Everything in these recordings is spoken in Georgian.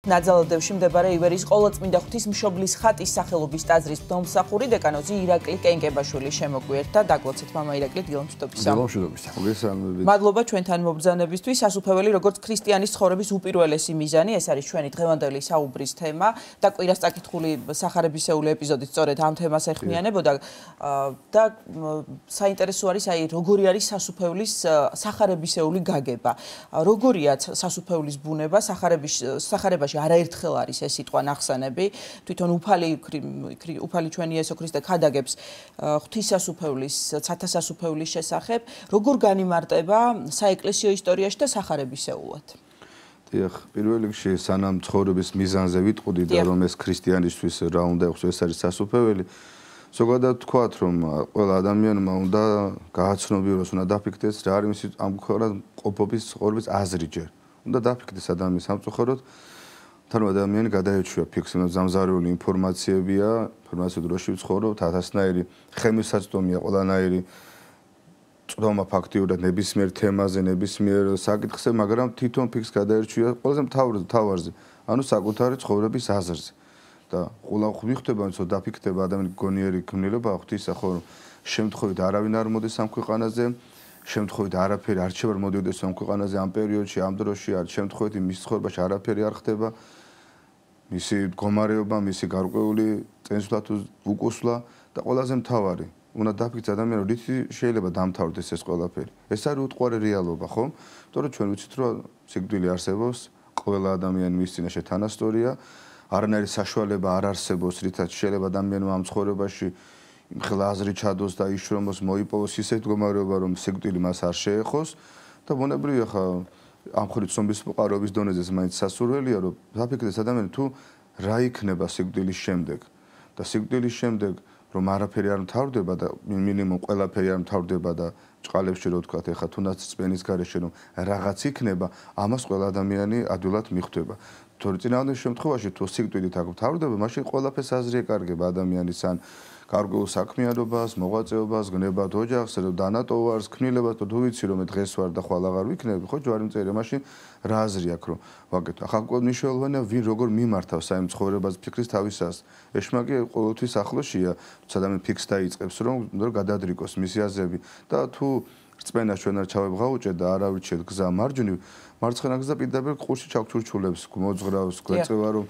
ნაძალადევში მდებარე ივერის ყოვლადწმინდა ღვთისმშობლის ხატის სახელობის ტაძრის მღვდელმსახური დეკანოზი ირაკლი კენკებაშვილი შემოგვიერთა. დაგლოცეთ მამა ირაკლი, დილამშვიდობისა. მადლობა ჩვენთან მობრძანებისთვის. სასუფეველი როგორც ქრისტიანის ცხოვრების უპირველესი მიზანი, ეს არის ჩვენი დღევანდელი საუბრის თემა და კვირას წაკითხული სახარებისეული ეპიზოდი სწორედ ამ თემას ეხმიანებოდა და საინტერესო არის აი როგორი არის სასუფეველის სახარებისეული გაგება. როგორია სასუფეველის ბუნება სახარებაში არაერთხელ არის ეს სიტყვა ნახსენები. თვითონ უფალი ჩვენი იესო ქრისტე ხადაგებს ღვთისასუფეველის, ცათასასუფეველის შესახებ, როგორ განიმარტება საეკლესიო ისტორიაში და სახარებისეულად. დიახ, პირველ რიგში სანამ ცხოვრების მიზანზე ვიტყოდი და რომ ეს ქრისტიანისთვის რა უნდა იყოს, ეს არის სასუფეველი. ზოგადად თქვათ, რომ ყველა ადამიანმა უნდა გააცნობიეროს, უნდა დაფიქრდეს რა არის მისი ამგვარად ყოფობის ცხოვრების აზრი ჯერ. უნდა დაფიქრდეს ადამიანის სამწუხაროდ თან ადამიანი გადაეჩვია ფიქრს, რომ ზამზარიული ინფორმაციებია, ინფორმაციულ დროში ვცხოვრობთ, ათასნაირი ხემისაწვდომია, ყველანაირი წვდომა ფაქტიურად ნებისმიერ თემაზე, ნებისმიერ საკითხზე, მაგრამ თვითონ ფიქრს გადაერჩვია ყველაზე მთავარზე, ანუ საკუთარი ცხოვრების აზრზე. და ყველა ხვდება, რომ დაფიქრდება ადამიანი გონიერი ქმნილობა ღვთისა, ხო, შემთხვევით არავინ არ მოდის ამ ქვეყანაზე, შემთხვევით არაფერი არ შევა მოდიოდეს ამ ქვეყანაზე ამ პერიოდში, ამ დროში, არ შემთხვევით მის ცხოვრებაში არაფერი არ ხდება. მისი მდგომარეობა, მისი გარკვეული წინსვლა თუ უკუსვლა და ყველაზე მთავარი, უნდა დაფიქრდეს ადამიანი, რომ რითი შეიძლება დამთავრდეს ეს ყველაფერი. ეს არის უტყუარი რეალობა, ხო? იმიტომ რომ ჩვენ ვიცით, რომ სიკვდილი არსებობს, ყველა ადამიანი მის წინაშე თანასწორია, არანაირი საშუალება არ არსებობს, რითაც შეიძლება ადამიანმა ამ ცხოვრებაში იმხელა აზრი ჩადოს და იშრომოს, მოიპოვოს ისეთ მდგომარეობა, რომ სიკვდილი მას არ შეეხოს და ბუნებრივია ხა ამ ხრი ცნობის მოყარობის დონეზე მაინც სასურველია, რომ დაფიქრდეს ადამიანი თუ რა იქნება სიკვდილის შემდეგ და სიკვდილის შემდეგ რომ არაფერი არ მთავრდება და მინიმუმ ყველაფერი არ მთავრდება და ჭყალებში რო ვთქვათ, ეხა თუნდაც წმენის გარეშე რომ რაღაც იქნება, ამას ყველა ადამიანი ადვილად მიხვდება. თორე წინააღმდეგ შემთხვევაში თუ სიკვდილით აქ მთავრდება, მაშინ ყველაფერს აზრი ეკარგება ადამიანის ან გარკვეულ საქმიანობას, მოღვაწეობას, გნებად ოჯახს, დანატოვარს, ქმნილებას, თუ ვიცი რომ დღეს ვარ და ხვალ აღარ ვიქნები, ხო ჯვარი მწერია, მაშინ რა აზრი აქვს რომ ვაკეთო. ახლა მნიშვნელოვანია ვინ როგორ მიმართავს აი ცხოვრებას ფიქრის თავისას. ეშმაკი ყოველთვის ახლოშია, ადამიანი ფიქრს დაიწყებს რომ გადადრიკოს მისი აზრები და თუ რწმენას ჩვენ არ ჩავებღაუჭეთ და არ ავირჩიეთ გზა მარჯვნივ, მარცხენა გზა პირდაპირ ყურში ჩაგჩურჩულებს, მოძღრავს, გვეწევა რომ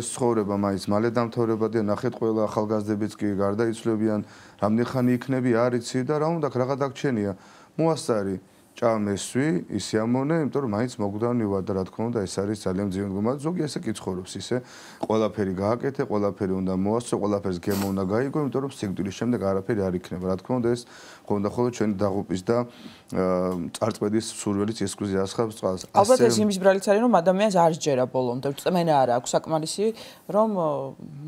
ეს ცხოვრება მაინც მალე დამთავრებადია, ნახეთ ყველა ახალგაზრდებიც კი გარდაიცვლებიან, რამდენი ხანი იქნები არ იცი და რა უნდა რა გადაგჩენია. მოასწარი ჭამესვი, ისი ამონე, იმიტომ რომ მაინც მოგდავნივა და რა თქმა უნდა ეს არის ძალიან ძლიერი მდგომარეობა. ზოგი ესე კი ცხოვრობს ისე, ყველაფერი გააკეთე, ყველაფერი უნდა მოასწრო, ყველაფერს გემო უნდა გაიგო, იმიტომ რომ სიკვდილის შემდეგ არაფერი არ იქნება. რა თქმა უნდა ეს ხონდა ხოლმე ჩვენი დაღუპის და წარწმედის სურვილის ესკუზი ასხავს წყალს. ალბათ ეს იმის ბრალიც არის, რომ ადამიანს არ სჯერა ბოლომდე, წმენა არ აქვს საკმარისი, რომ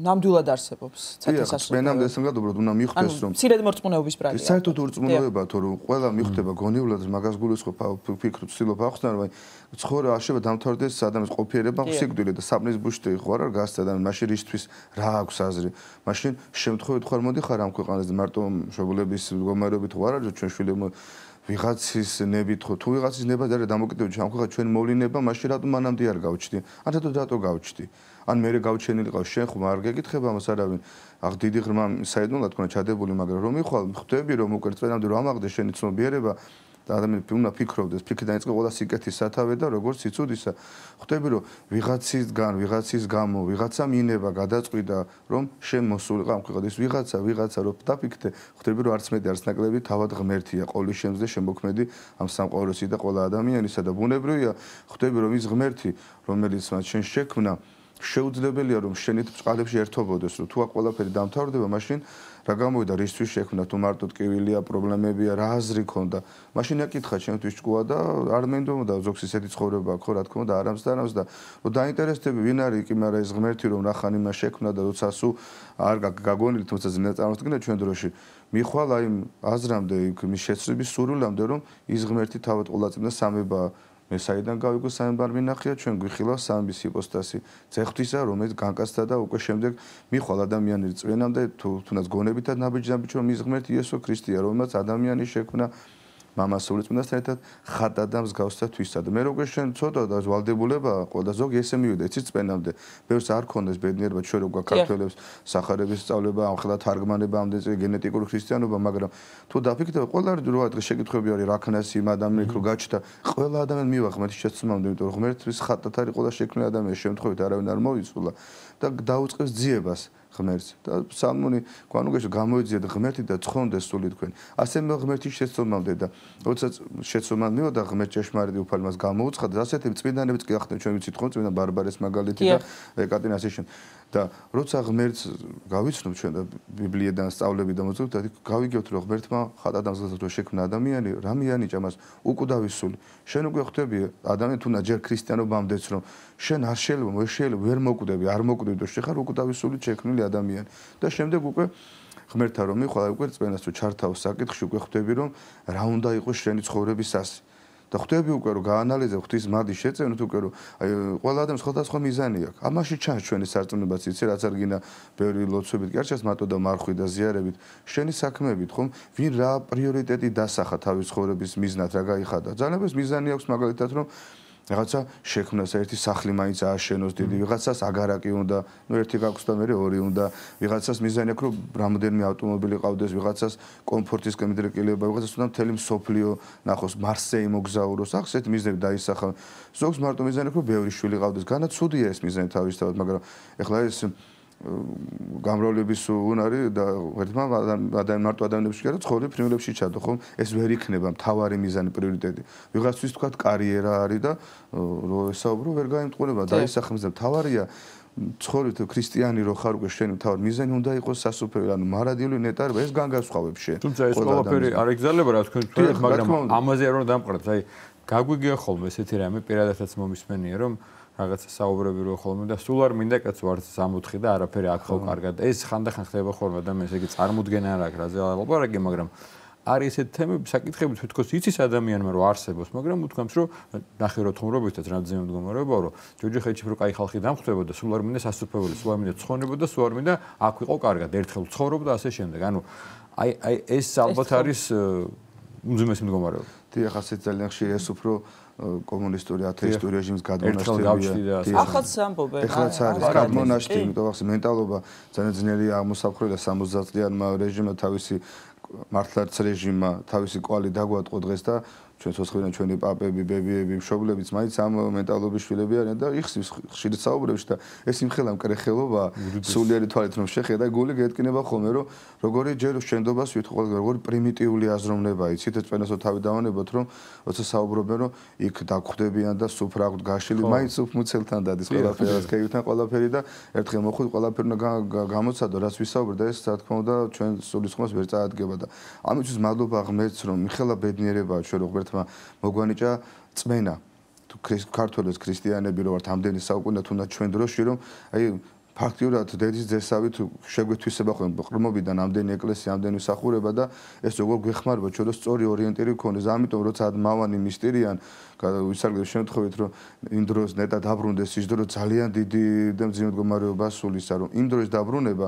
ნამდვილად არსებობს ცათასასწორებელი. წმენამდე ეს უნდა უბრალოდ უნდა მიხვდეს, რომ მცირედ მორწმუნეობის ბრალია. საერთოდ ურწმუნოება, თუ რომ ყველა მიხვდება გონივლად მაგას გულისხმობ ფიქრობ ცდილობ ახსნა რომ ცხოვრება არ შეიძლება დამთავრდეს ადამიანის ყოფიერება სიკვდილი და საპნის ბუშტი ხო არ გასცდა ადამიანი მაშინ რისთვის რა აქვს აზრი მაშინ შემთხვევით ხარ მოდიხარ ამ ქვეყანაზე მარტო მშობლების მდგომარეობით ხო არ არის ჩვენ შვილებმა ვიღაცის ნებით ხო თუ ვიღაცის ნება და დამოკიდებული ამ ქვეყანა ჩვენ მოვლინება მაშინ რატომ მანამდე არ გავჩდი ან რატო გავჩდი ან მე გავჩენილიყავ შენ ხომ არ გეკითხება ამას არავინ აღ დიდი ღრმა საიდუმლოდ თქვა ჩადებული მაგრამ რომ მიხვალ ხვდები რომ უკვე წვენამდე რომ ამაღლდეს შენი ცნობიერება და ადამიანი უნდა ფიქრობდეს, ფიქრი დაიწყო ყველა სიკეთის სათავე და როგორც იცოდისა. ხვდები რომ ვიღაცის გამო, ვიღაცა მინება გადაწყვიტა რომ შენ მოსულიყო ამ ქვეყანას ვიღაცა რომ დაფიქრდე, ხვდები რომ არც მეტი არც ნაკლები თავად ღმერთია, ყოვლის შემზე შემოქმედი ამ სამყაროსი და ყველა ადამიანისა და ბუნებრივია, ხვდები რომ ის ღმერთი, რომელიც მას შენ შექმნა, შეუძლებელია რომ შენით წყალებში ერთობოდეს, რომ თუ აქ ყველაფერი დამთავრდება, მაშინ რა გამოვიდა რისთვის შექმნა თუ მარტო ტკივილია პრობლემებია რა აზრი ქონდა მაშინ აკითხა ჩემთვის ჭკუა და არ მენდოდა ზოგს ისეთი ცხოვრება აქვს ხო რა თქმა უნდა არამს და რომ დაინტერესდები ვინ არის კი მაგრამ ეს ღმერთი რომ ნახანი მას შექმნა და როცა სულ არ გაგონილი თუმცა ზენა წარმოსდგენა ჩვენ დროში მიხვალ აი აზრამდე მის შეცვლების სურვილამდე რომ ის ღმერთი თავად ყოლაწინა სამება მე საიდან გავიგო სამება არ მინახია ჩვენ გვიხილავს სამების იპოსტასი ძეხვთისა რომელიც განკაცდა და უკვე შემდეგ მიხვალ ადამიანი წვენამდე თუნდაც გონებითად ნაბიჯ რომ ის ღმერთი იესო ქრისტეა რომელსაც ადამიანი შექმნა მამასული წმინდასთან ერთად ხატა და მსგავსად თვისა და მე როგორ შენ ცოტა და ვალდებულება ყველა ზოგი ესე მივიდა იცით წმენამდე ბევრს არ ქონდეს ბედნიერება ჩვენ როგორ ქართველებს სახარების სწავლება ამხელა თარგმანება ამდენზე გენეტიკური ქრისტიანობა მაგრამ თუ დაფიქრდები ყველა რა დღეს შეკითხვები არის რა ქნას იმ ადამიანს რო გაჩნდა ყველა ადამიანი მივა ღმერთის შეცდომამდე იმიტომ რომ ღმერთის ხატად არის ყველა შექმნილი ადამიანის შემთხვევით არავინ არ მოვიცულა და დაუწყებს ძიებას ღმერთს და სალმონი გვანუგეში გამოიძია და ღმერთი და ცხონდეს სული თქვენ ასე მე ღმერთის შეცდომამდე და როდესაც შეცდომა მივიდა ღმერთ ჭეშმარიტი უფალი მას გამოუცხადა ასეთი წმინდანებიც კი ახლა ჩვენ ვიცით ხო წმინდა ბარბარეს მაგალითი და ეკატერინე ასე შენ და როცა ღმერთს გავიცნობ ჩვენ და ბიბლიიდან სწავლები და მოძებნით და გავიგებთ რომ ღმერთმა ხატა დამზადოს რომ შექმნა ადამიანი რა მიანიჭა მას უკვდავი სული შენ უკვე ხვდები ადამიანი თუნდაც ჯერ ქრისტიანობამდეც რომ შენ არ შეიძლება ვერ მოკვდები არ მოკვდები და შეხარ უკვდავი სული შექმნილი ადამიანი და შემდეგ უკვე ღმერთთან რომ მიხვალ უკვე წმენას რომ ჩართავ საკითხში უკვე ხვდები რომ რა უნდა იყოს შენი ცხოვრების ასი და ხვდები უკვე რომ გაანალიზებ ღვთის მადის შეწევნით უკვე რომ აი ყველა ადამიანს სხვადასხვა მიზანი აქვს ამაში ჩანს ჩვენი სარწმუნოებაც იცი რაც არ გინდა ბევრი ლოცვებით კი არ ჩანს მარტო და მარხვით და ზიარებით შენი საქმეებით ხომ ვინ რა პრიორიტეტი დასახა თავის ცხოვრების მიზნად რა გაიხადა ძალიან ბევრს მიზანი აქვს მაგალითად რომ რაღაცა შექმნას ერთი სახლი მაინც ააშენოს დიდი ვიღაცას აგარაკი უნდა ნუ ერთი გაქვს და მეორე ორი უნდა ვიღაცას მიზანი აქვს რომ რამდენიმე ავტომობილი ყავდეს ვიღაცას კომფორტის გამიდრეკილება ვიღაცას უნდა მთელი მსოფლიო ნახოს მარსეი მოგზაუროს აქვს ესეთი მიზნები დაისახა ზოგს მარტო მიზანი აქვს რომ ბევრი შვილი ყავდეს განაცუდია ეს მიზანი თავისთავად მაგრამ ეხლა ეს გამრავლების უნარი და ერთმა მარტო ადამიანებში კი არა ცხოვრების ფრინველებში ჩადო ხომ ეს ვერ იქნება მთავარი მიზანი პრიორიტეტი ვიღაცთვის თქვა კარიერა არის და რო ესაუბრო ვერ გაიმტყუნება დაისახმება მთავარია ცხოვრით ქრისტიანი რო ხარ უკვე შენი მთავარი მიზანი უნდა იყოს სასופველი ანუ მარადიული ნეტარება ეს განგასხვავებს შენ თუმცა ეს ყველაფერი არ იგზავნება რა თქვენ მაგრამ ამაზე არ უნდა დამყაროთ აი გაგვიგია ხოლმე ესეთი რამე პირადადაც მომისმენია რომ რაღაცა საუბრები რო ხოლმე და სულ არ მინდა კაც ვარ 64 და არაფერი აქ ხო კარგად ეს ხანდახან ხდება ხოლმე ადამიანს ეგ წარმოუდგენა არ აქვს რაზე ლაპარაკი მაგრამ არის ესეთ თემები საკითხები თვითონ იცის ადამიანმა რომ არსებობს მაგრამ უთქვამს რომ ნახე რო თმრობითაც რამდენი მდგომარეობა რომ ჯოჯოხეთში რო კაი ხალხი დამხვდებოდა სულ არ მინდა სასופველი სულ არ მინდა ცხონებოდა სულ არ მინდა აქ ვიყო კარგად ერთხელ ცხოვრობდა ასე შემდეგ ანუ აი ეს ალბათ არის უმძიმესი მდგომარეობა დიახ ასე ძალიან ხშირი ეს უფრო კომუნისტური ათეისტური რეჟიმის გადმონაშთებია. ახალ სამბობენ. ეხლაც არის გადმონაშთი, იმიტომ რომ მენტალობა ძალიან ძნელი აღმოსაფრთხო და 60 წლიანმა რეჟიმმა თავისი მართლაც რეჟიმმა თავისი კვალი დაგვატყო დღეს და ჩვენ ცოცხლიდან ჩვენი პაპები, ბებიები, მშობლებიც მაინც ამ მენტალობის შვილები არიან და იხსნის ხშირ საუბრებში და ეს იმხელა მკრეხელობა სულიერი თვალით რომ შეხედა გული გეტკინება ხოლმე რომ როგორი ჯერ შენდობას ვითხოვ როგორი პრიმიტიული აზროვნება იცით ეს წვენასო თავი დავანებოთ რომ როცა საუბრობენ რომ იქ დაგხვდებიან და სუფრაღ გაშილი მაინც მუცელთან დადის ყველაფერი კეივთან ყველაფერი და ერთხელ მოხვით ყველაფერი გამოცადო რაც ვისაუბრე და ეს რა თქმა უნდა ჩვენ სულის ხმას ვერ წაადგება და ამისთვის მადლობა ღმერთს რომ მიხელა ბედნიერებაა ჩვენ როგორც მოგვანიჭა წმენა თუ ქართველებს ქრისტიანები რო ვართ ამდენი საუკუნე თუნდაც ჩვენ დროში რომ აი ფაქტიურად დედის ძესავი თუ შეგვეთვისება ხოლმე ყრმობიდან ამდენი ეკლესია ამდენი მსახურება და ეს როგორ გვეხმარება ჩვენ რომ სწორი ორიენტირი გქონდეს ამიტომ როცა მავანი მისტირიან ვისარგებლე შემთხვევით რომ იმ დროს ნეტა დაბრუნდეს ის დრო ძალიან დიდი და მძიმე მდგომარეობა სულისა რომ იმ დროს დაბრუნება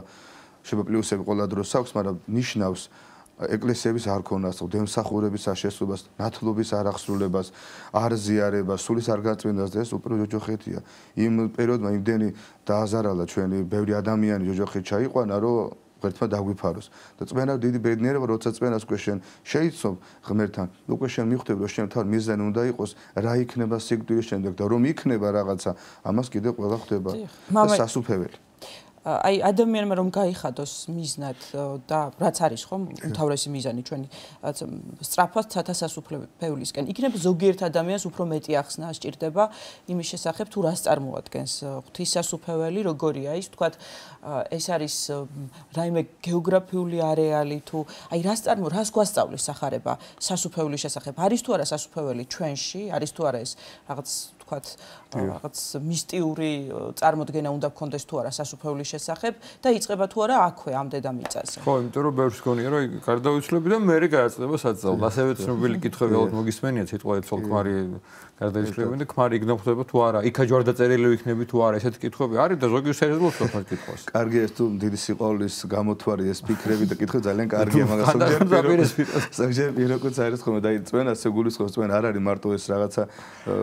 შეიძლება პლუსები ყველა დროს აქვს მაგრამ ნიშნავს ეკლესიების არ ქონას, დემსახურების აღშესობას, ნათლობის არახსრულებას, არზიარებას, სულის არ გაწმინდას და ეს უფრო ჯოჯოხეთია. იმ პერიოდმა იმდენი დააზარალა ჩვენი ბევრი ადამიანი ჯოჯოხეთ ჩაიყვანა, რომ ღმერთმა დაგვიფაროს. და წმენა დიდი ბედნიერება, როცა წმენას უკვე შენ შეიცნობ ღმერთთან, უკვე შენ მიხვდები, რომ შენ თავი მიზანი უნდა იყოს, რა იქნება სიკვდილის შემდეგ და რომ იქნება რაღაცა, ამას კიდე ყველა ხვდება და სასუფეველი. აი ადამიანმა რომ გაიხადოს მიზნად და რაც არის ხო უმთავრესი მიზანი ჩვენი სწრაფად სათასასუფლებელისკენ იქნებ ზოგიერთ ადამიანს უფრო მეტი ახსნა სჭირდება იმის შესახებ თუ რას წარმოადგენს ღვთისასუფეველი როგორია ის თქვათ ეს არის რაიმე გეოგრაფიული არეალი თუ აი რას გვასწავლის სახარება სასუფეველის შესახებ არის თუ არა სასუფეველი ჩვენში არის თუ არა ეს რაღაც ვთქვათ, რაღაც მისტიური წარმოდგენა უნდა გქონდეს თუ არა სასუფეველის შესახებ და იწყება თუ არა აქვე ამ დედამიწაზე. ხო, იმიტომ რომ ბევრს გონია რომ გარდაუცვლები და მე გააწყდება საწოლ. ასევე ცნობილი კითხვები ალბათ მოგისმენია სიტყვა ცოლ-ქმარი გარდაიცვლები და ქმარი იქნება ხდება თუ არა, იქა ჯვარდაწერილი იქნები თუ არა, ესეთი კითხვები არის და ზოგი სერიოზულად ვთქვათ კითხვას. კარგი ეს თუ დიდი სიყვარულის გამოთვარი ეს ფიქრები და კითხვები ძალიან კარგია, მაგრამ ზოგჯერ პიროკაც არის ხოლმე და წვენ ასე გულისხმობს წვენ არ არის მარტო ეს რაღაცა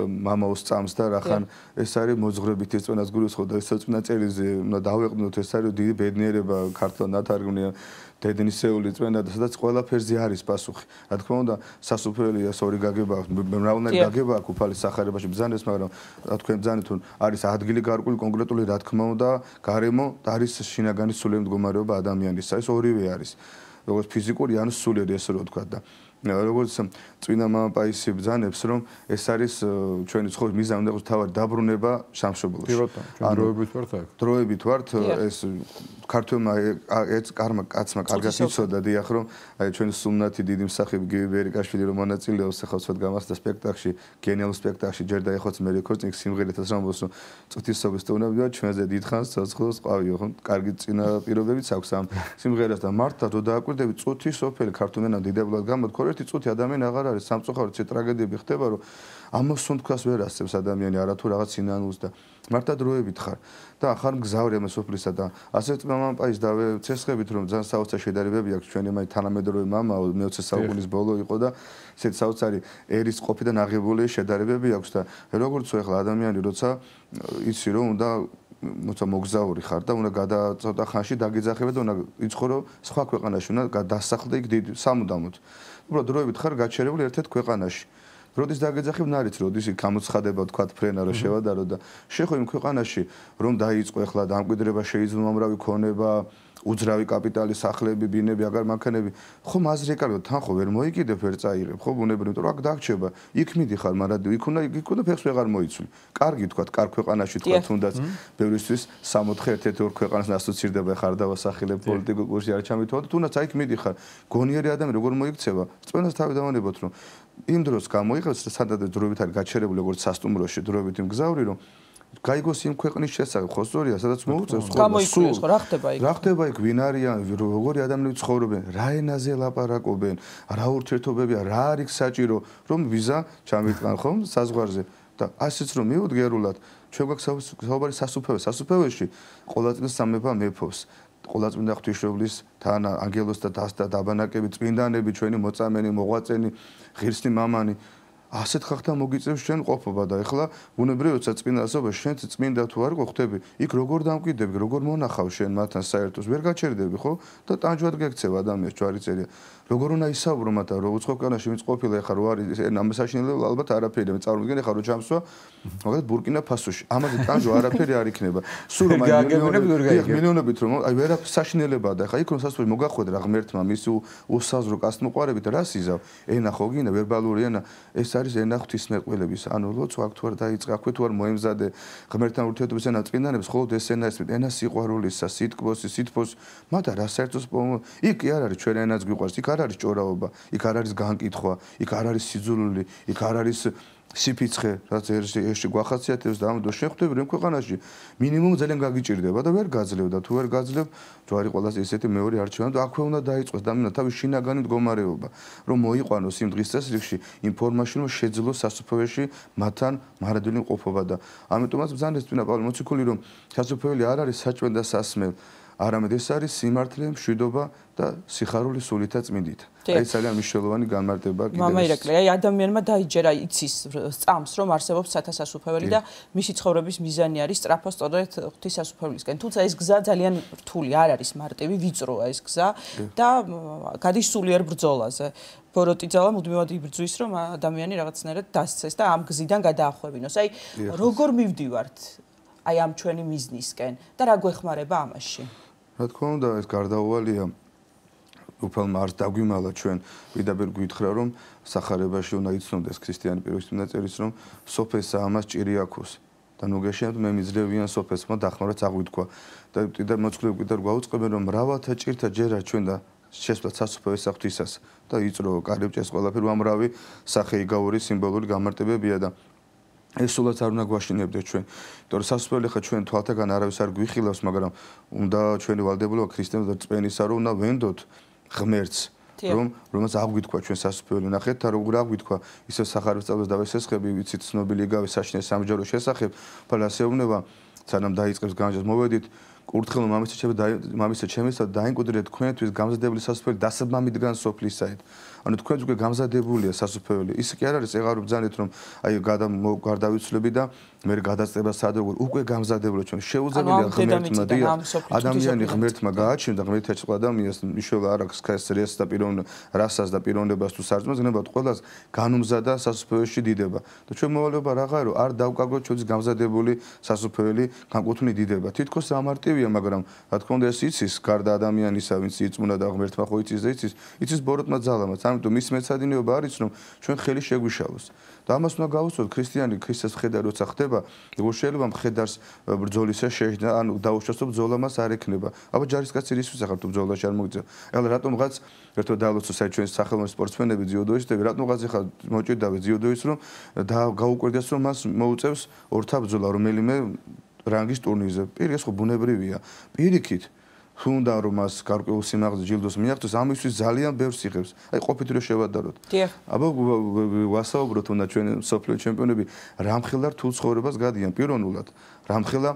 მამა უსწამს და რახან ეს არის მოძღვრებით ეს წვენას გულისხმობს და ეს წვენა წერიზე უნდა დავეყნოთ ეს არის დიდი ბედნიერება ქართულად ნათარგმნია დედნისეული წვენა და სადაც ყველაფერზე არის პასუხი. რა თქმა უნდა, სასუფეველია, ორი გაგება აქვს, მრავალნაირი გაგება აქვს უფალის სახარებაში ბრძანეს, მაგრამ რა თქვენ ბრძანეთ თუ არის ადგილი გარკვეული კონკრეტული რა თქმა უნდა, გარემო და არის შინაგანი სულიერი მდგომარეობა ადამიანისა. ეს ორივე არის. როგორც ფიზიკური, ანუ სულიერი ესე რო ვთქვა და როგორც წინა მამაპაისი ბრძანებს, რომ ეს არის ჩვენი ცხოვრების მიზანი უნდა იყოს თავად დაბრუნება სამშობლოში. დროებით ვართ აქ. დროებით ვართ ეს ქართველმა ეს კარმა კაცმა კარგად იცოდა დიახ რომ აი ჩვენი სულნათი დიდი მსახიობი გივი ბერიკაშვილი რომ მონაწილეობს ახლა სწორად გამახსდა სპექტაკლში, გენიალურ სპექტაკლში ჯერ და ეხოც მე რეკორდინგ სიმღერითაც რამბოს რომ წუთისობის ტონებია ჩვენზე დიდხანს ცოცხლოს ყავიო ხო კარგი წინა პირობებიც აქვს ამ სიმღერას და მართლა რო დააკვირდები წუთის სოფელი ქართულენა დიდებულად გამოთქო ერთი წუთი ადამიანი აღარ არის სამწუხაროდ ეს ტრაგედიები ხდება რომ ამოსუნთქვას ვერ ასწევს ადამიანი არათუ რაღაც სინანულს და მართლა დროებით ხარ და ახარ მგზავრი ამ სოფლისა და ასეთ მამაპაის დავეცესხებით რომ ძალიან საოცარ შედარებები აქვს ჩვენი მაი თანამედროვე მამა მე-20 საუკუნის ბოლო იყო და ესეთ საოცარი ერის ყოფიდან აღებული შედარებები აქვს და როგორც ახლა ადამიანი როცა იცი რომ უნდა მოცა მოგზაური ხარ და უნდა გადაწყვეტა ხანში დაგეძახება და უნდა იცხოვრო სხვა ქვეყანაში უნდა დასახლდე იქ დიდ სამუდამოდ უბრალოდ დროებით ხარ გაჩერებული ერთ-ერთ ქვეყანაში როდის დაგეძახებ ნარიც როდის გამოცხადება თქვა ფრენა რომ შევადარო და შეხო იმ ქვეყანაში რომ დაიწყო ახლა დამკვიდრება შეიძლება ამრავი ქონება უძრავი კაპიტალი სახლები ბინები აგარ მანქანები ხომ აზრი ეკარგო თან ხო ვერ მოიგიდებ ვერ წაიღებ ხო ბუნებრივი რომ აქ დაგჭება იქ მიდიხარ მაგრამ იქ უნდა ფეხს ვეღარ მოიცვლი კარგი თქვა კარგ ქვეყანაში თქვა თუნდაც ბევრისთვის 64 ერთ-ერთი ორ ქვეყანას ასოცირდება ხარ დავასახელებ პოლიტიკურ კურსში არ ჩამითვალა თუნდაც იქ მიდიხარ გონიერი ადამიანი როგორ მოიქცევა წვენას თავი დავანებოთ რომ იმ დროს გამოიღებს სადაც დროებით არის გაჩერებული როგორც სასტუმროში დროებით იმ გზავრი რომ გაიგოს იმ ქვეყნის შესახებ ხო სწორია სადაც მოუწევს გამოიკვლიოს ხო რა ხდება იქ რა ხდება იქ ვინ არიან როგორი ადამიანები ცხოვრობენ რა ენაზე ლაპარაკობენ რა ურთიერთობებია რა არის საჭირო რომ ვიზა ჩამიტყან ხომ საზღვარზე და ასეც რომ მიუდგერულად ჩვენ გვაქვს საუბარი სასუფეველში ყოვლადწმის სამეფო მეფობს ყოვლადწმინდა ღვთისმშობლის თან ანგელოს და დასთა დაბანაკები წმინდანები ჩვენი მოწამენი მოღვაწენი ღირსი მამანი ასეთ ხალხთან მოგიწევს ჩვენ ყოფობა და ეხლა ბუნებრივია როცა წმინდა ასობა შენ წმინდა თუ არ ყოფხდები იქ როგორ დამკვიდრები როგორ მონახავ შენ მათთან საერთოს ვერ გაჩერდები ხო და ტანჯვად გექცევა ადამიანს ჯვარი წერია როგორ უნდა ისაუბრო მათთან რო უცხო ქვეყანაში ვინც ყოფილა ეხლა რო არის ამ საშინელება ალბათ არაფერი მე წარმოგიდგენ ეხლა რო ჩამსვა მაგალითად ბურკინა ფასოში ამაზე ტანჯვა არაფერი არ იქნება სულ რომ მილიონობით რომ აი ვერა საშინელებაა და ეხლა იქ რომ სასწაული მოგახვედრა ღმერთმა მის უსაზრო კასტმოყარებით რას იზავ ენა ხო გინდა ვერბალური ენა ეს არის ენა ღვთისმეტყველების ანუ ლოცვა აქ თუ არ დაიწყე აქვე თუ არ მოემზადე ღმერთთან ურთიერთობის ენა წმინდანებს ხოლმე ეს ენა ესმით ენა სიყვარულისა სითბოს მათ რა საერთოს იქ კი არ არის ჩვენ ენაც გვიყვარს იქ არ არის ჭორაობა იქ არ არის განკითხვა იქ არ არის სიძულული იქ არ არის სიფიცხე რაც ერთში გვახასიათებს და ამიტომ შეხვდები რომ ქვეყანაში მინიმუმ ძალიან გაგიჭირდება და ვერ გაძლევ და თუ ვერ გაძლევ ჯვარი ყოველას ესეთი მეორე არჩევანი და აქვე უნდა დაიწყოს და მინდა თავის შინაგანი მდგომარეობა რომ მოიყვანოს იმ დღის წესრიგში იმ ფორმაში რომ შეძლოს სასופველში მათთან მარადული ყოფობა და ამიტომაც ბრძანეს წინა პავლე მოციქული რომ სასופველი არ არის საჭმელ და სასმელ არამედ ეს არის სიმართლე, მშვიდობა და სიხარული სულითა წმინდით. აი ძალიან მნიშვნელოვანი განმარტება კიდევ. მამა ირაკლი, აი ადამიანმა დაიჯერა იცის სწამს რომ არსებობს სათასასუფეველი და მისი ცხოვრების მიზანი არის სწრაფო სწორედ ღვთისასუფეველისკენ. თუმცა ეს გზა ძალიან რთული არ არის მარტივი, ვიწროა ეს გზა და გადის სულიერ ბრძოლაზე. ბოროტიძალა მუდმივად იბრძვის რომ ადამიანი რაღაცნაირად დასცეს და ამ გზიდან გადაახვევინოს. აი როგორ მივდივართ აი ამ ჩვენი მიზნისკენ და რა გვეხმარება ამაში? რა თქმა უნდა, ეს გარდაუვალია. უფალმა არც დაგვიმალა ჩვენ პირდაპირ გვითხრა რომ სახარებაში უნდა იცნობდეს ქრისტიანი პირობის ნაწერიც რომ სოფესა ამას ჭირი აქვს და ნუგეშენად მე მიძლევიან სოფესმა დახმარაც აღვიქვა და კიდევ მოწყვლები კიდევ გვაუწყებენ რომ მრავალთა ჭირთა ჯერა ჩვენ და შესვლად სასופველის ღვთისას და იწრო კარიბჭეს ყველაფერი უამრავი სახეიგავური სიმბოლური გამარტებებია და ეს სულაც არ უნდა გვაშინებდეს ჩვენ. იმიტომ რომ სასופველი ხა ჩვენ თვალთაგან არავის არ გვიხილავს, მაგრამ უნდა ჩვენი ვალდებულება ქრისტიანობა წვენისა რომ უნდა ვენდოთ ღმერთს, რომელსაც აღვიქვა ჩვენ სასופველი. ნახეთ და როგორ აღვიქვა ისე სახარების წელს დავესესხები, ვიცით ცნობილი იგავი საშინე სამჯარო შესახებ, ფალასეუნება სანამ დაიწყებს განჯას მოვედით კურთხეულ მამისა ჩემისა დაინკვირდეთ თქვენთვის გამზადებული სასופველი დასაბამიდგან სოფლისაით. ანუ თქვენც უკვე გამზადებულია სასופველი. ის კი არ არის ეღარ ბრძანეთ რომ აი გარდავიცვლები და მე გადაწდება სად როგორ უკვე გამზადებული ჩვენ შეუძლებელია ღმერთმა ადამიანი ღმერთმა გააჩინოს და ღმერთი აჩვენა ადამიანს მიშველა არ აქვს ქესრიას და რასას და პიროვნებას თუ სარწმუნოს გნებავთ ყველას განუმზადა სასופველში დიდება და ჩვენ მოვალეობა რაღაცა რომ არ დავკარგოთ ჩვენს გამზადებული სასופველი განკუთვნილი დიდება თითქოს ამარტივია მაგრამ რა თქმა უნდა ეს იცის გარდა ადამიანისა ვინც იწმუნა და ღმერთმა ხო იცის და იცის ბოროტმა ძალამაც ამიტომ მის მეცადინეობა არის რომ ჩვენ ხელი შეგვიშალოს და ამას უნდა გავუსწროთ ქრისტიანი ქრისტეს ხედა როცა ხდება როგორ შეიძლება მხედარს ბრძოლისა შეეშდა ანუ დაუშვას რომ ბრძოლა მას არ ექნება აბა ჯარისკაცი რისთვის ახარ თუ ბრძოლაში არ მოგიწევ ეხლა რატომღაც ერთო დავლოცო საერთოდ ჩვენი სახელმწიფო სპორტსმენები ძიუდოისტები რატომღაც ახლა მოჭირდა ძიუდოისტს რომ და გაუკვირდეს რომ მას მოუწევს ორთა ბრძოლა რომელიმე რანგის ტურნირზე პირიქით ხო ბუნებრივია პირიქით თუნდა რომ მას გარკვეულ სიმაღლეზე ჯილდოს მიაღწევს ამისთვის ძალიან ბევრს იღებს აი ყოფით რომ შევადაროთ აბა ვასაუბროთ უნდა ჩვენ სოფლიო ჩემპიონები რამხელა რთულ ცხოვრებას გადიან პიროვნულად რამხელა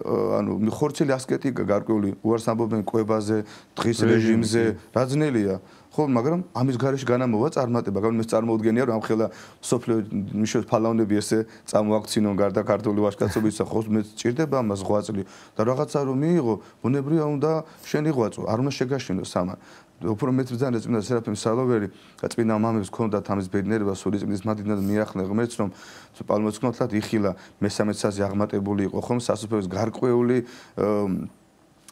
ანუ ხორცელი ასკეტიკა გარკვეული უარს ამბობენ კვებაზე დღის რეჟიმზე რა ძნელია ხო მაგრამ ამის გარეშე განამოვა წარმატება მაგრამ მე წარმოუდგენია რომ ამხელა სოფლიო მიშოს ფალავნები ესე წამოაქცინონ გარდა ქართული ვაჟკაცობისა ხო მე ჭირდება ამას ღვაწლი და რაღაცა რომ მიიღო ბუნებრივია უნდა შენიღვაწო არ უნდა შეგაშინო სამა უფრო მეც ბრძანე წმინდა სერაფიმ სალოვერი წმინდა მამებს ჰქონდათ ამის ბედნიერება სული წმინდის მადიდნად მიახლე ღმერთს რომ პალმოცკნოთლად იხილა მესამე ცაზე აღმატებული იყო ხომ სასופველის გარკვეული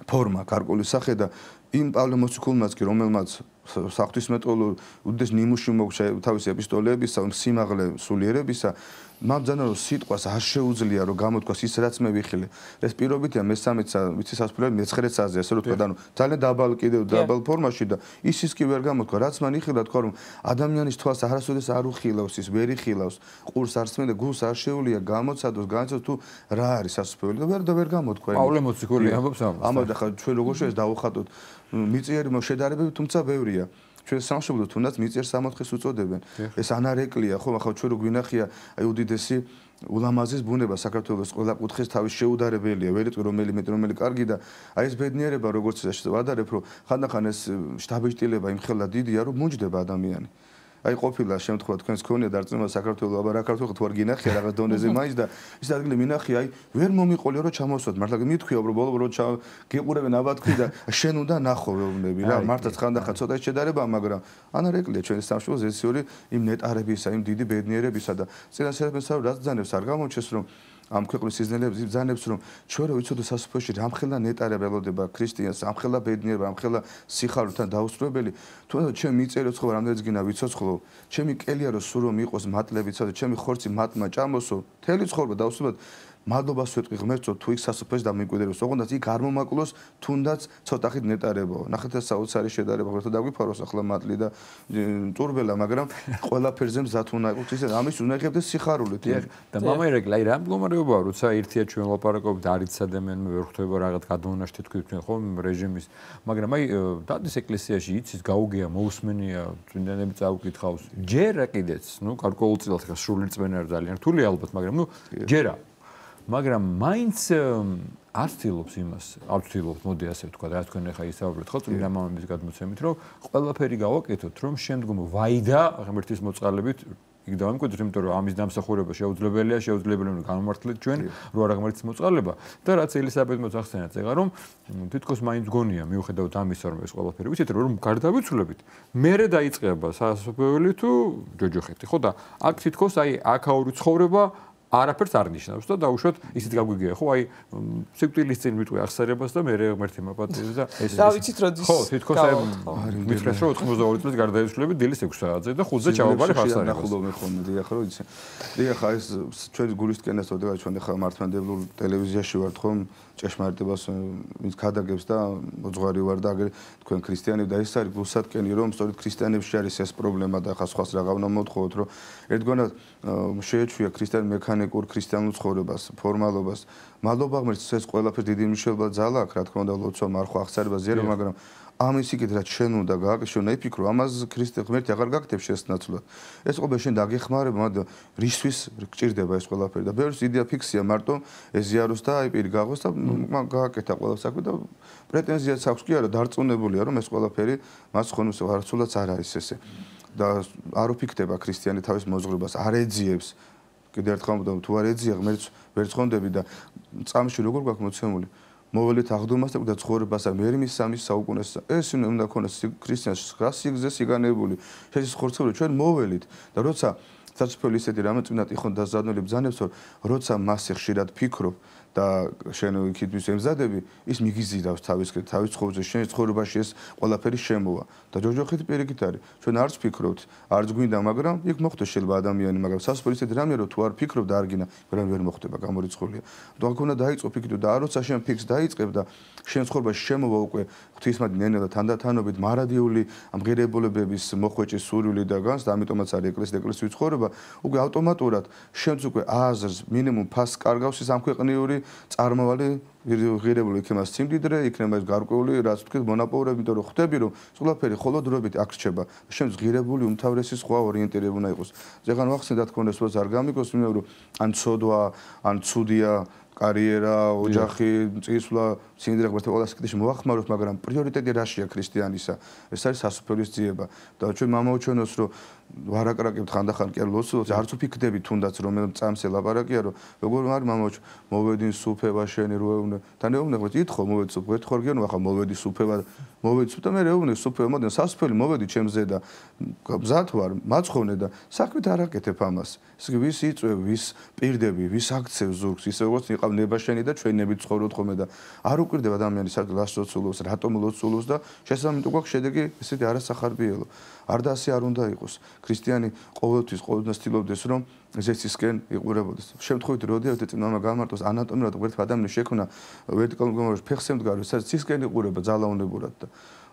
ფორმა გარკვეული სახე და იმ პავლემოციკულმაც კი რომელმაც საღვთისმეტყველო უდიდეს ნიმუში მოგშა თავისი ეპისტოლეებისა სიმაღლე სულიერებისა მაბძანა რომ სიტყვას არ შეუძლია რომ გამოთქვას ის რაც მე ვიხილე ეს პირობითია მესამეცა ვიცი სასופველი მე-9 ცაზე ასე რომ თქვა და ანუ ძალიან დაბალ კიდევ დაბალ ფორმაში და ის კი ვერ გამოთქვა რაც მან იხილა თქვა რომ ადამიანის თვალს არასოდეს არ უხილავს ის ვერ იხილავს ყურს არ სმენ და გულს არ შეუძლია გამოცადოს განიცადოს თუ რა არის სასופველი და ვერ გამოთქვა პავლემოციკული ამბობს ამათ ახლა ჩვენ როგორ შეიძლება დავუხატოთ მიწიერი შედარებები თუმცა ბევრია ჩვენ სამშობლო თუნდაც მიწიერ სამოთხეს უწოდებენ ეს ანარეკლია ხო ახლა ჩვენ რო გვინახია აი უდიდესი ულამაზის ბუნება საქართველოს ყველა კუთხეს თავის შეუდარებელია ვერ იტყვი რომელი კარგი და აი ეს ბედნიერება როგორც ვადარებ რომ ხანდახან ეს შთაბეჭდილება იმხელა დიდია რომ მუნჯდება ადამიანი აი ყოფილა შემთხვევა თქვენს ქონია დარწმუნება საქართველოს აბა რა ქართული თუ არ გინახია რაღაც დონეზე მაინც და ის ადგილი მინახია აი ვერ მომიყოლიო რომ ჩამოსვათ მართლა მithქვია რომ ბოლო რომ გიყურებენ აბა თქვი და შენ უნდა ნახო ვეუბნები რა მართლაც ხანდახან ცოტა შეჯარება მაგრამ ანარეკლია ჩვენი სამშობლოს ესიური იმ ნეტარებისა იმ დიდი ბედნიერებისა და წინასწარმეტყველს რაც ძანებს არ გამოჩეს რომ ამ ქვეყნის სიზნელებს იბრძანებს რომ ჩვენ რო ვიცოდო სასופველში რამხელა ნეტარება ველოდება ქრისტიანს ამხელა ბედნიერება ამხელა სიხარულთან დაუსრულებელი თუნდაც ჩემ მიწერიო ცხოვრება რამდენიც გინდა ვიცოცხლო ჩემი კელია რო სულ რომ იყოს მატლები ცოდე ჩემი ხორცი მატმა ჭამოსო მთელი ცხოვრება დაუსრულებლად მადლობას ვეთყვი ღმერთო თუ იქ სასופველს დამიკვირდებს ოღონდ იქ არ მომაკლოს თუნდაც ცოტახით ნეტარებო ნახეთ ეს საოცარი შედარება ღმერთო დაგვიფაროს ახლა მატლი და ტურბელა მაგრამ ყველაფერზე მზად უნდა იყოს ისე ამის უნდა იღებდეს სიხარულით და მამაერეკლი აი რა მდგომარეობაა როცა ერთია ჩვენ ლაპარაკობთ არიცადემენ მე ვერ ხვდება რაღაც გადაუნაშთი თქვი ჩვენ ხო რეჟიმის მაგრამ აი დადის ეკლესიაში იცის გაუგეა მოусმენია წმინდანები წაუკითხავს ჯერა კიდეც ნუ გარკვეულწილად ხა სრული წმენა ძალიან რთული ალბათ მაგრამ ნუ ჯერა მაგრამ მაინც არ ცდილობს იმას, არ ცდილობს, მოდი ასე ვთქვა, რა თქვენ ახლა ისაუბრეთ ხო წმინდა მამების გადმოცემით, რომ ყველაფერი გავაკეთოთ, რომ შემდგომ ვაიდა ღმერთის მოწყალებით იქ დავამკვიდროთ, იმიტომ რომ ამის დამსახურება შეუძლებელია განმართლეთ ჩვენ, რო არა ღმერთის მოწყალება და რაც ელისაბედმოც ახსენა წეგა, რომ თითქოს მაინც გონია, მიუხედავად ამისა, რომ ეს ყველაფერი ვიცით, რომ გარდავიცვლებით, მერე დაიწყება სასופველი თუ ჯოჯოხეთი, ხო და აქ თითქოს აი აქაური ცხოვრება არაფერს არ ნიშნავს და დაუშვათ ისიც გაგვიგია ხო აი სიკვდილის წინ ვიტყვი აღსარებას და მე ღმერთი მაპატიებს და ეს და ვიცით როდის ხო თითქოს აი მითხრეს რომ 82 წლის გარდაიცვლები დილის 6 საათზე და 5-ზე ჩავაბარე ხასარებას ახლა ხოლმე დიახ რო იცი დიახ აი ეს ჩვენი გულისკენას ოდევა ჩვენ ახლა მართლმადიდებლურ ტელევიზიაში ვართ ხომ ჭეშმარიტებას ვინც გადაგებს და მოძღვარი ვარ და აგერ თქვენ ქრისტიანები და ეს არის გულსატკენი რომ სწორედ ქრისტიანებში არის ეს პრობლემა და ხა სხვას რაღა უნდა მოთხოვოთ რომ ერთგვარად შეეჩვია ქრისტიანი მექანიზმი ორგანიკურ ქრისტიანულ ცხოვრებას, ფორმალობას. მადლობა ღმერთს, ეს ყველაფერი დიდი მნიშვნელობა ძალა აქვს, რა თქმა უნდა, ლოცვა, მარხვა, აღსარება ზიარა, მაგრამ ამის იქით რაც შენ უნდა გააკეთო, იფიქრო, ამას ქრისტე ღმერთი აღარ გაკეთებს შესნაცვლად. ეს ყოველ შენ დაგეხმარება, მაგრამ რისთვის გჭირდება ეს ყველაფერი და ბევრს იდეა ფიქსია მარტო ეზიაროს და აი პირი გაღოს და გააკეთა ყველა საქმე და პრეტენზიაც აქვს კი არა, დარწმუნებულია რომ ეს ყველაფერი მას ხონუს არასდროს არ არის ესე. და არ უფიქდება ქრისტიანი თავის მოზღრობას, არ ეძიებს. კიდევ ერთხელ ვამბობ, თუ არ ეძია, ღმერთს ვერ ცხონდები და წამში როგორ გვაქვს მოცემული? მოველით აღდომას და ცხოვრებასა მერმის სამის საუკუნეს. ეს უნდა ქონდეს ქრისტიანს გასიგზე სიგანებული. შეის ხორცეული ჩვენ მოველით და როცა საწიფელი ისეთი რამე წინათ იხონ დაზადნელი ბძანებს, რომ როცა მასე ხშირად ფიქრობ და შენ იქით ემზადები, ის მიგიზიდავს თავის ცხოვრებაში, შენ ცხოვრებაში ეს ყველაფერი შემოვა. და ჯოჯოხით პირიქით არის. ჩვენ არც ფიქრობთ, არც გვინდა, მაგრამ იქ მოხდეს შეიძლება ადამიანი, მაგრამ სასწაული ისეთი რამე, რომ თუ არ ფიქრობ და არ გინდა, ვერ მოხდება, გამორიცხულია. და აქ უნდა დაიწყო ფიქრი და როცა შენ ფიქს დაიწყებ და შენ ცხოვრებაში შემოვა უკვე ღვთისმადი ნენელა თანდათანობით მარადიული ამღირებულებების მოხვეჭის სურვილი და განს და ამიტომაც არის ეკლესიის ცხოვრება, უკვე ავტომატურად შენც უკვე აზრს მინიმუმ ფასს კარგავს ის ამქვეყნიური წარმავალი ღირებული იქნებას სიმდიდრე, იქნება ეს გარკვეული, რაც თქვით, მონაპოვრები, იმიტომ რომ ხვდები, რომ ყველაფერი ხოლოდრობით აქ რჩება. შენ ღირებული უმთავრესი სხვა ორიენტირება უნდა იყოს. ზეგან ვახსენე, რა თქმა უნდა, სულაც არ გამიგოს, იმიტომ რომ ან ცოდვა, ან ცუდია კარიერა, ოჯახი, წისვლა, სიმდიდრე ღმერთი ყველა საკითხში მოახმაროთ, მაგრამ პრიორიტეტი რაშია ქრისტიანისა? ეს არის სასופელის ძიება. და ჩვენ მამაოჩვენოს, რომ ვარაკრაკებთ ხანდახან კი არ ლოცულობს, არც უფიქდები თუნდაც რომ წამს ელაპარაკია, რომ როგორ არ მამაოჩ მოვედი სუფევა შენი როეუნე. და ნეუნე ღმერთი ითხოვ მოვედი სუფ, ერთ ხარ გიანო ახლა მოვედი სუფევა, მოვედი სუფ და მე რეუნე სუფევა, მოდი სასופელი მოვედი ჩემზე და მზად ვარ, მაცხოვნე და საქმით არ აკეთებ ამას. ეს ვის იწვევ, ვის პირდები, ვის აქცევ ზურგს, ისე როგორც იყავ ნება შენი და ჩვენებით ცხოვრობთ ხოლმე და არ უკვირდება ადამიანის საერთოდ ლოცულობს, რატომ ლოცულობს და შესაბამისად გვაქვს შედეგი ესეთი არასახარბიელო. არ და ასე არ უნდა იყოს. ქრისტიანი ყოველთვის ცდილობდეს რომ ზეცისკენ იყურებოდეს. შემთხვევით როდესაც ერთი წინამა გამარტოს ანატომიურად ღმერთმა ადამიანს შექმნა ვერტიკალურ გამარჯვებას ფეხზე მდგარი, სადაც ცისკენ იყურება ძალაუნებურად და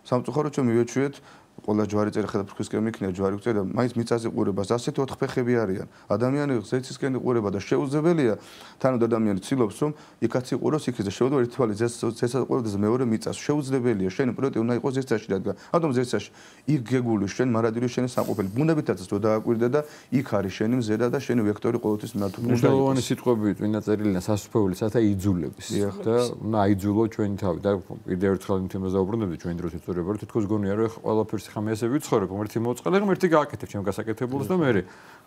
სამწუხაროდ ჩვენ მივეჩვიეთ ყველა ჯვარი წერა ხედა ფრქვისკენ მიქნია ჯვარი წერა მაინც მიწაზე ყურებას ასეთი ოთხფეხები არიან ადამიანი ზეცისკენ იყურება და შეუძლებელია თანო ადამიანი ცდილობს რომ იქაც იყუროს იქაც შეუძლია ერთი თვალი ზეცაზე ყურებს და მეორე მიწას შეუძლებელია შენ პროექტი უნდა იყოს ზეცაში რადგან რატომ ზეცაში იქ გეგული შენ მარადილი შენი საყოფელი ბუნებითაც რო დააკვირდა და იქ არის შენი მზედა და შენი ვექტორი ყოველთვის მართული მნიშვნელოვანი სიტყვები წინა წერილია სასופეულის სათა იძულების და უნდა აიძულო ჩვენი თავი და კიდევ ერთხელ იმ თემაზე დაუბრუნდები ჩვენ დროს ეწურება რომ თითქოს გონია რომ ყველაფერს ხომ ესე ვიცხოვრებ, ღმერთი მოწყალე, ღმერთი გააკეთებ ჩემ გასაკეთებულს და მე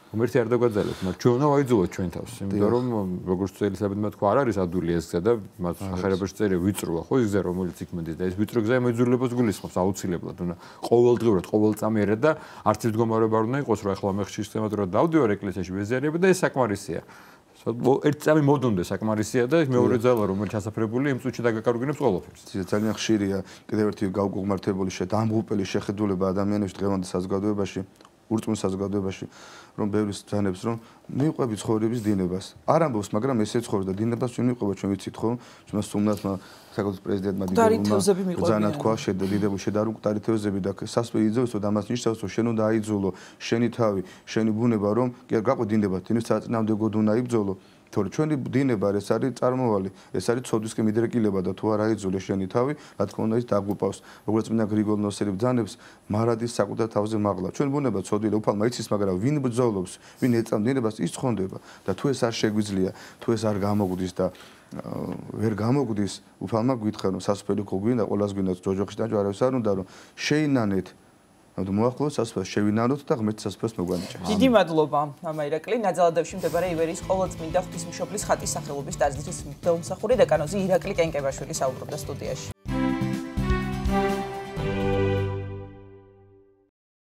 ღმერთი არ დაგვაძალებს, მაგრამ ჩვენ უნდა ვაიძულოთ ჩვენ თავს, იმიტომ რომ როგორც წელიწადმა თქვა, არ არის ადვილი ეს გზა და მათ ახერებაში წერია ვიწროა, ხო, ის გზა რომელიც იქ მოდის და ეს ვიწრო გზა მოძულებას გულისხმობს აუცილებლად, უნდა ყოველდღიურად, ყოველწამიერად და არც ის მდგომარეობა არ უნდა იყოს, რომ ახლა მე სისტემატურად დავდივარ ეკლესიაში ვეზიარება და ეს საკმარისია. ერთ წამი მოდუნდე საკმარისია და მეორე ძალა რომელიც ასაფრებული იმ წუთში დაგაკარგვინებს ყველაფერს. ძალიან ხშირია კიდევ ერთი გაუგუღმართებული დამღუპელი შეხედულება ადამიანების დღევანდელ საზოგადოებაში, ურწმუნო საზოგადოებაში, რომ ბევრი ძანებს რომ მიყვები ცხოვრების დინებას. არ ამბობს, მაგრამ ესე ცხოვრობს და დინებას ჩვენ მიყვება, ჩვენ ვიცით ხო? ჩვენ სულნათმა საქართველოს პრეზიდენტმა დიდებულმა ძანა თქვა შედარებული დარითევზები და სასწრაფო იძულებს რომ ამას ნიშნავს რომ შენ უნდა აიძულო შენი თავი, შენი ბუნება რომ კი არ გაყვე დინება, დინის საწინააღმდეგოდ უნდა იბრძოლო. თორე ჩვენი დინება ეს არის წარმოვალი, ეს არის ცოდვისკენ მიდრეკილება და თუ არ აიძულე შენი თავი, რა თქმა უნდა ის დაგუპავს. როგორც წმინდა გრიგოლ ნოსელი ბრძანებს, მარადის საკუთარ თავზე მაღლა. ჩვენ ბუნება ცოდვილი უფალმა იცის, მაგრამ ვინ ბრძოლობს, ვინ ეწამს დინებას, ის ცხონდება და თუ ეს არ შეგვიძლია, თუ ეს არ გამოგვდის და ვერ გამოგვდის, უფალმა გითხრა რომ სასופელი ხო გვინდა, ყოველას გვინდა ჯოჯოხში და ჯვარებს არ უნდა რომ შეინანეთ ანუ მოახლოს სასופელს შევინანოთ და ღმერთის სასופელს მოგვანიჭებს. დიდი მადლობა მამა ირაკლი. ნაძალადევში მდებარე ივერიის ყოვლადწმინდა ღვთისმშობლის ხატის სახელობის ტაძრის მღვდელმსახური დეკანოზი ირაკლი კენკებაშვილი საუბრობდა სტუდიაში.